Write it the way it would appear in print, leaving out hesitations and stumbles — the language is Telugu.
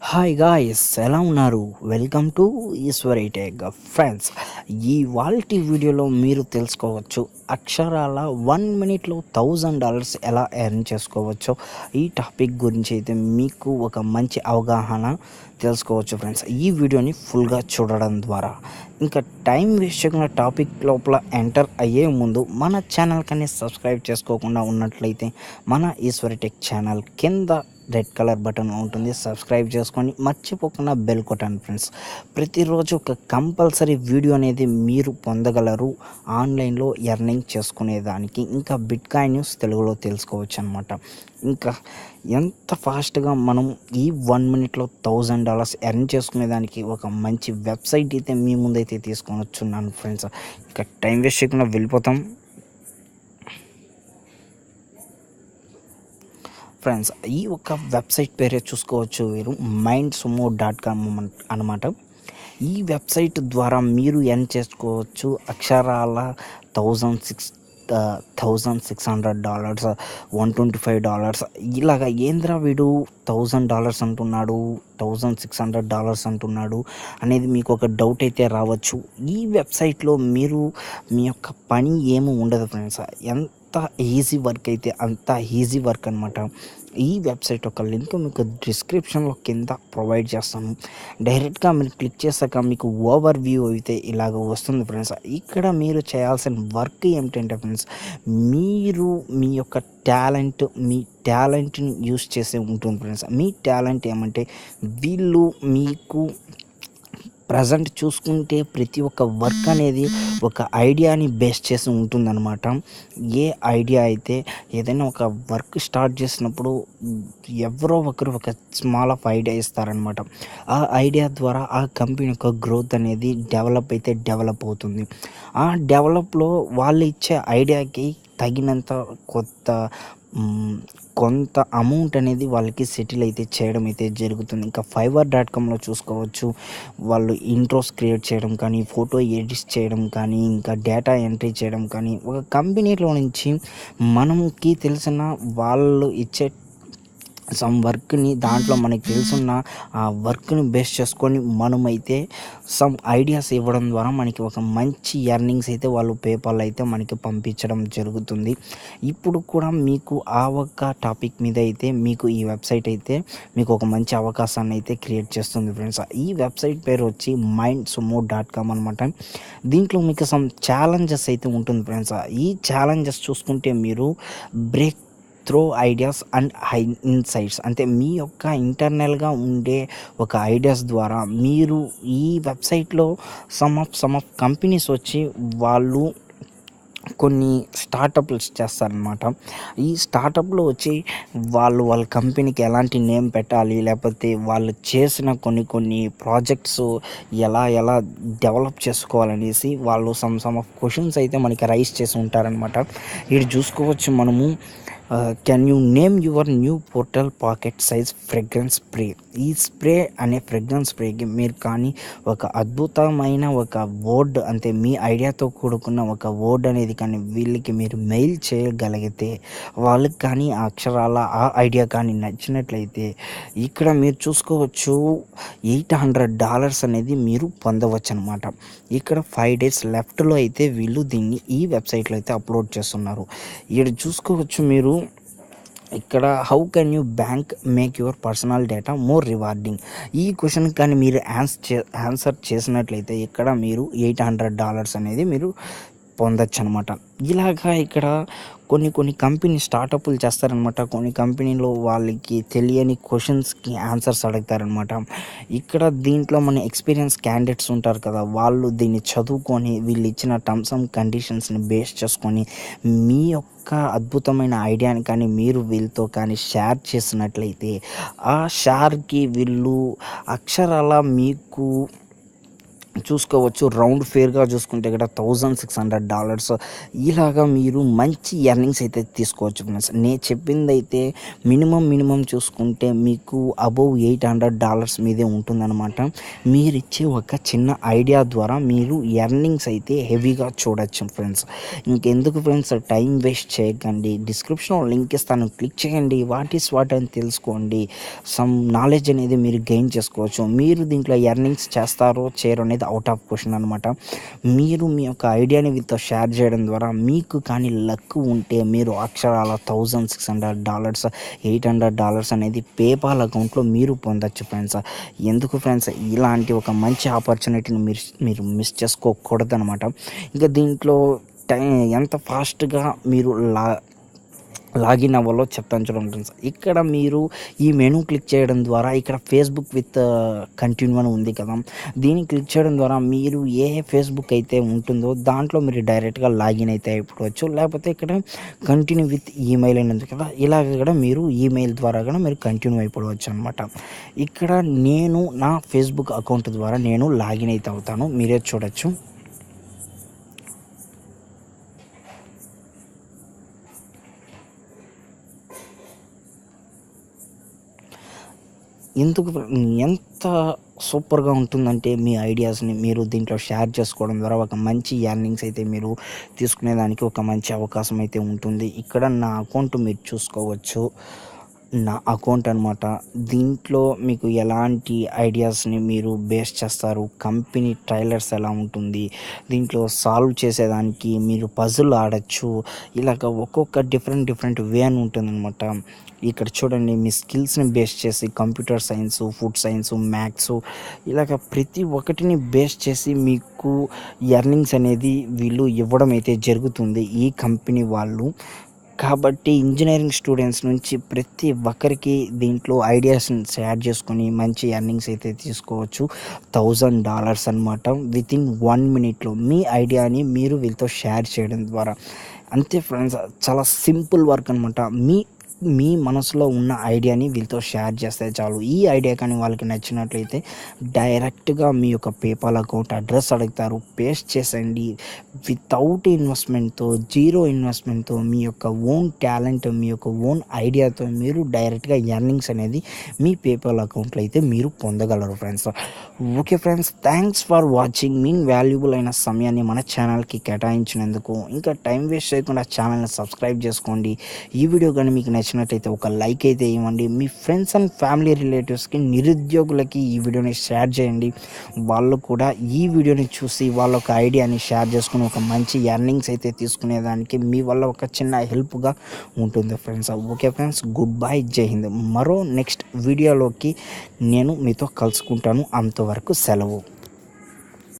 హాయ్ గాయ్స్, ఎలా ఉన్నారు? Welcome to Eswari tech friends. ఈ వాల్టి వీడియోలో మీరు తెలుసుకోవచ్చు అక్షరాల 1 మినిట్లో $1000 ఎలా ఎర్న్ చేసుకోవచ్చో ఈ టాపిక్ గురించి అయితే మీకు ఒక మంచి అవగాహన తెలుసుకోవచ్చు ఫ్రెండ్స్. ఈ వీడియోని ఫుల్గా చూడడం ద్వారా ఇంకా టైం వేస్ట్ చేయకుండా టాపిక్ లోపల ఎంటర్ అయ్యే ముందు మన ఛానల్ కానీ సబ్స్క్రైబ్ చేసుకోకుండా ఉన్నట్లయితే మన ఈశ్వరి టెక్ ఛానల్ కింద రెడ్ కలర్ బటన్ ఉంటుంది, సబ్స్క్రైబ్ చేసుకొని మర్చిపోకుండా బెల్ కొట్టండి ఫ్రెండ్స్. ప్రతిరోజు ఒక కంపల్సరీ వీడియో అనేది మీరు పొందగలరు ఆన్లైన్లో ఎర్నింగ్ చేసుకునేదానికి. ఇంకా బిట్ కాయిన్ న్యూస్ తెలుగులో తెలుసుకోవచ్చు అనమాట. ఇంకా ఎంత ఫాస్ట్గా మనం ఈ 1 మినిట్లో $1000 ఎర్న్ చేసుకునేదానికి ఒక మంచి వెబ్సైట్ అయితే మీ ముందైతే తీసుకొని వచ్చున్నాను ఫ్రెండ్స్. ఇంకా టైం వేస్ట్ చేయకుండా వెళ్ళిపోతాం ఫ్రెండ్స్. ఈ ఒక వెబ్సైట్ పేరే చూసుకోవచ్చు, మీరు mindsumo.com అనమాట. ఈ వెబ్సైట్ ద్వారా మీరు ఎర్న్ చేసుకోవచ్చు అక్షరాల $1600, $125. ఇలాగ ఏంద్రా వీడు $1000 అంటున్నాడు, $1600 అంటున్నాడు అనేది మీకు ఒక డౌట్ అయితే రావచ్చు. ఈ వెబ్సైట్లో మీరు మీ యొక్క పని ఏమీ ఉండదు ఫ్రెండ్స్. ఎంత ఈజీ వర్క్ అయితే అంత ఈజీ వర్క్ అనమాట. ఈ వెబ్సైట్ ఒక లింక్ మీకు డిస్క్రిప్షన్లో కింద ప్రొవైడ్ చేస్తాను. డైరెక్ట్గా మీరు క్లిక్ చేశాక మీకు ఓవర్ వ్యూ అయితే ఇలాగ వస్తుంది ఫ్రెండ్స్. ఇక్కడ మీరు చేయాల్సిన వర్క్ ఏమిటంటే ఫ్రెండ్స్, మీరు మీ యొక్క మీ టాలెంట్ని యూస్ చేసే ఉంటుంది ఫ్రెండ్స్. మీ టాలెంట్ ఏమంటే వీళ్ళు మీకు ప్రజెంట్ చూసుకుంటే ప్రతి ఒక్క వర్క్ అనేది ఒక ఐడియాని బేస్ చేసి ఉంటుందన్నమాట. ఏ ఐడియా అయితే ఏదైనా ఒక వర్క్ స్టార్ట్ చేసినప్పుడు ఎవరో ఒకరు ఒక స్మాల్ ఆఫ్ ఐడియా ఇస్తారనమాట. ఆ ఐడియా ద్వారా ఆ కంపెనీ యొక్క గ్రోత్ అనేది డెవలప్ అవుతుంది. ఆ డెవలప్లో వాళ్ళు ఇచ్చే ఐడియాకి తగినంత కొంత అమౌంట్ అనేది వాళ్ళకి సెటిల్ అయితే చేయడం అయితే జరుగుతుంది. ఇంకా fiverr.comలో చూసుకోవచ్చు, వాళ్ళు ఇంట్రోస్ క్రియేట్ చేయడం కానీ, ఫోటో ఎడిట్స్ చేయడం కానీ, ఇంకా డేటా ఎంట్రీ చేయడం కానీ, ఒక కంపెనీలో నుంచి మనకి తెలిసిన వాళ్ళు ఇచ్చే సమ్ వర్క్ని దాంట్లో మనకి తెలుసున్న ఆ వర్క్ని బేస్ చేసుకొని మనమైతే సమ్ ఐడియాస్ ఇవ్వడం ద్వారా మనకి ఒక మంచి ఎర్నింగ్స్ అయితే వాళ్ళు పేపాల్ అయితే మనకి పంపించడం జరుగుతుంది. ఇప్పుడు కూడా మీకు ఆ ఒక్క టాపిక్ మీద అయితే మీకు ఈ వెబ్సైట్ అయితే మీకు ఒక మంచి అవకాశాన్ని అయితే క్రియేట్ చేస్తుంది ఫ్రెండ్స్. ఈ వెబ్సైట్ పేరు వచ్చి mindsumo.com అనమాట. దీంట్లో మీకు సమ్ ఛాలెంజెస్ అయితే ఉంటుంది ఫ్రెండ్స్. ఈ ఛాలెంజెస్ చూసుకుంటే మీరు break throw ideas and high insights, అంటే మీ యొక్క ఇంటర్నల్గా ఉండే ఒక ఐడియాస్ ద్వారా మీరు ఈ వెబ్సైట్లో సమ్ ఆఫ్ కంపెనీస్ వచ్చి వాళ్ళు కొన్ని స్టార్టప్లు చేస్తారనమాట. ఈ స్టార్టప్లో వచ్చి వాళ్ళ కంపెనీకి ఎలాంటి నేమ్ పెట్టాలి, లేకపోతే వాళ్ళు చేసిన కొన్ని ప్రాజెక్ట్స్ ఎలా డెవలప్ చేసుకోవాలనేసి వాళ్ళు సమ్ ఆఫ్ క్వశ్చన్స్ అయితే మనకి రైజ్ చేసి ఉంటారనమాట. ఇది చూసుకోవచ్చు మనము. Can you name your new portal pocket size fragrance spray. ఈ స్ప్రే అనే ఫ్రెగ్రెన్స్ స్ప్రేకి మీరు కానీ ఒక అద్భుతమైన ఒక వర్డ్, అంటే మీ ఐడియాతో కూడుకున్న ఒక వర్డ్ అనేది కానీ వీళ్ళకి మీరు మెయిల్ చేయగలిగితే వాళ్ళకి కానీ ఆ అక్షరాల ఆ ఐడియా కానీ నచ్చినట్లయితే ఇక్కడ మీరు చూసుకోవచ్చు $800 అనేది మీరు పొందవచ్చు అనమాట. ఇక్కడ 5 days లెఫ్ట్లో అయితే వీళ్ళు దీన్ని ఈ వెబ్సైట్లో అయితే అప్లోడ్ చేస్తున్నారు. ఇక్కడ చూసుకోవచ్చు మీరు. ఇక్కడ how can you bank make your personal data more rewarding. ఈ క్వశ్చన్ కానీ మీరు ఆన్సర్ చేసినట్లయితే ఇక్కడ మీరు $800 అనేది మీరు పొందొచ్చు అనమాట. ఇలాగా ఇక్కడ కొన్ని కంపెనీ స్టార్టప్లు చేస్తారనమాట. కొన్ని కంపెనీలో వాళ్ళకి తెలియని క్వశ్చన్స్కి ఆన్సర్స్ అడుగుతారనమాట. ఇక్కడ దీంట్లో మన ఎక్స్పీరియన్స్ క్యాండిడేట్స్ ఉంటారు కదా, వాళ్ళు దీన్ని చదువుకొని వీళ్ళు ఇచ్చిన టర్మ్స్ అండ్ కండిషన్స్ని బేస్ చేసుకొని మీ యొక్క అద్భుతమైన ఐడియాని కానీ మీరు వీళ్ళతో కానీ షేర్ చేసినట్లయితే ఆ షేర్కి వీళ్ళు అక్షరాల మీకు చూసుకోవచ్చు. రౌండ్ ఫేర్గా చూసుకుంటే ఇక్కడ $1600 ఇలాగా మీరు మంచి ఎర్నింగ్స్ అయితే తీసుకోవచ్చు ఫ్రెండ్స్. నేను చెప్పిందైతే మినిమం చూసుకుంటే మీకు అబోవ్ $800 మీదే ఉంటుందన్నమాట. మీరిచ్చే ఒక చిన్న ఐడియా ద్వారా మీరు ఎర్నింగ్స్ అయితే హెవీగా చూడొచ్చు ఫ్రెండ్స్. ఇంకెందుకు ఫ్రెండ్స్ టైం వేస్ట్ చేయకండి, డిస్క్రిప్షన్లో లింక్ ఇస్తాను, క్లిక్ చేయండి, వాట్ అని తెలుసుకోండి. సమ్ నాలెడ్జ్ అనేది మీరు గెయిన్ చేసుకోవచ్చు. మీరు దీంట్లో ఎర్నింగ్స్ చేస్తారో చేయరో అనేది అవుట్ ఆఫ్ క్వశ్చన్ అనమాట. మీరు మీ యొక్క ఐడియాని వీళ్ళతో షేర్ చేయడం ద్వారా మీకు కానీ లక్ ఉంటే మీరు అక్షరాల $1600 $800 అనేది పేపాల్ అకౌంట్లో మీరు పొందొచ్చు ఫ్రెండ్స్. ఎందుకు ఫ్రెండ్స్ ఇలాంటి ఒక మంచి ఆపర్చునిటీని మీరు మిస్ చేసుకోకూడదు అనమాట. ఇంకా దీంట్లో టైం ఎంత ఫాస్ట్గా మీరు లాగిన్ అవ్వాలో చెప్తాను చూడండి ఫ్రెండ్స్. ఇక్కడ మీరు ఈ మెనూ క్లిక్ చేయడం ద్వారా ఇక్కడ ఫేస్బుక్ విత్ కంటిన్యూ అని ఉంది కదా, దీన్ని క్లిక్ చేయడం ద్వారా మీరు ఏ ఫేస్బుక్ అయితే ఉంటుందో దాంట్లో మీరు డైరెక్ట్గా లాగిన్ అయితే అయిపోవచ్చు. లేకపోతే ఇక్కడ కంటిన్యూ విత్ ఈమెయిల్ అని ఉంది కదా, ఇలాగ కూడా మీరు ఈమెయిల్ ద్వారా కూడా మీరు కంటిన్యూ అయిపోవచ్చు అనమాట. ఇక్కడ నేను నా ఫేస్బుక్ అకౌంట్ ద్వారా నేను లాగిన్ అయితే అవుతాను, మీరే చూడొచ్చు. ఎందుకు ఎంత సూపర్గా ఉంటుందంటే మీ ఐడియాస్ని మీరు దీంట్లో షేర్ చేసుకోవడం ద్వారా ఒక మంచి ఎర్నింగ్స్ అయితే మీరు తీసుకునేదానికి ఒక మంచి అవకాశం అయితే ఉంటుంది. ఇక్కడ నా అకౌంట్ మీరు చూసుకోవచ్చు, నా అకౌంట్ అనమాట. దీంట్లో మీకు ఎలాంటి ఐడియాస్ని మీరు బేస్ చేస్తారు, కంపెనీ ట్రైలర్స్ ఎలా ఉంటుంది, దీంట్లో సాల్వ్ చేసేదానికి మీరు పజిల్ ఆడచ్చు, ఇలాగ ఒక్కొక్క డిఫరెంట్ వే అని ఉంటుందన్నమాట. ఇక్కడ చూడండి మీ స్కిల్స్ని బేస్ చేసి computer science, food science, maths ఇలాగ ప్రతి ఒక్కటిని బేస్ చేసి మీకు ఎర్నింగ్స్ అనేది వీళ్ళు ఇవ్వడం అయితే జరుగుతుంది ఈ కంపెనీ వాళ్ళు. కాబట్టి ఇంజనీరింగ్ స్టూడెంట్స్ నుంచి ప్రతి ఒక్కరికి దీంట్లో ఐడియాస్ని షేర్ చేసుకొని మంచి ఎర్నింగ్స్ అయితే తీసుకోవచ్చు. $1000 అనమాట. వితిన్ 1 minute మీ ఐడియాని మీరు వీళ్ళతో షేర్ చేయడం ద్వారా. అంతే ఫ్రెండ్స్, చాలా సింపుల్ వర్క్ అనమాట. మీ మనసులో ఉన్న ఐడియాని వీళ్ళతో షేర్ చేస్తే చాలు. ఈ ఐడియా కానీ వాళ్ళకి నచ్చినట్లయితే డైరెక్ట్గా మీ యొక్క పేపాల్ అకౌంట్ అడ్రస్ అడుగుతారు, పేస్ట్ చేసండి. వితౌట్ ఇన్వెస్ట్మెంట్తో, జీరో ఇన్వెస్ట్మెంట్తో మీ యొక్క ఓన్ టాలెంట్, మీ యొక్క ఓన్ ఐడియాతో మీరు డైరెక్ట్గా ఎర్నింగ్స్ అనేది మీ పేపాల్ అకౌంట్లో అయితే మీరు పొందగలరు friends. Okay friends, thanks for watching. Me valuable అయిన సమయాన్ని మన ఛానల్కి కేటాయించినందుకు. ఇంకా టైం వేస్ట్ చేయకుండా ఛానల్ని సబ్స్క్రైబ్ చేసుకోండి. ఈ వీడియో కానీ మీకు నచ్చినట్లయితే ఒక లైక్ అయితే ఇవ్వండి. మీ ఫ్రెండ్స్ అండ్ ఫ్యామిలీ రిలేటివ్స్కి, నిరుద్యోగులకి ఈ వీడియోని షేర్ చేయండి. వాళ్ళు కూడా ఈ వీడియోని చూసి వాళ్ళ ఒక ఐడియాని షేర్ చేసుకుని ఒక మంచి ఎర్నింగ్స్ అయితే తీసుకునేదానికి మీ వల్ల ఒక చిన్న హెల్ప్గా ఉంటుంది friends. Okay friends, good bye, జై హింద్. మరో నెక్స్ట్ వీడియోలోకి నేను మీతో కలుసుకుంటాను. అంతవరకు సెలవు.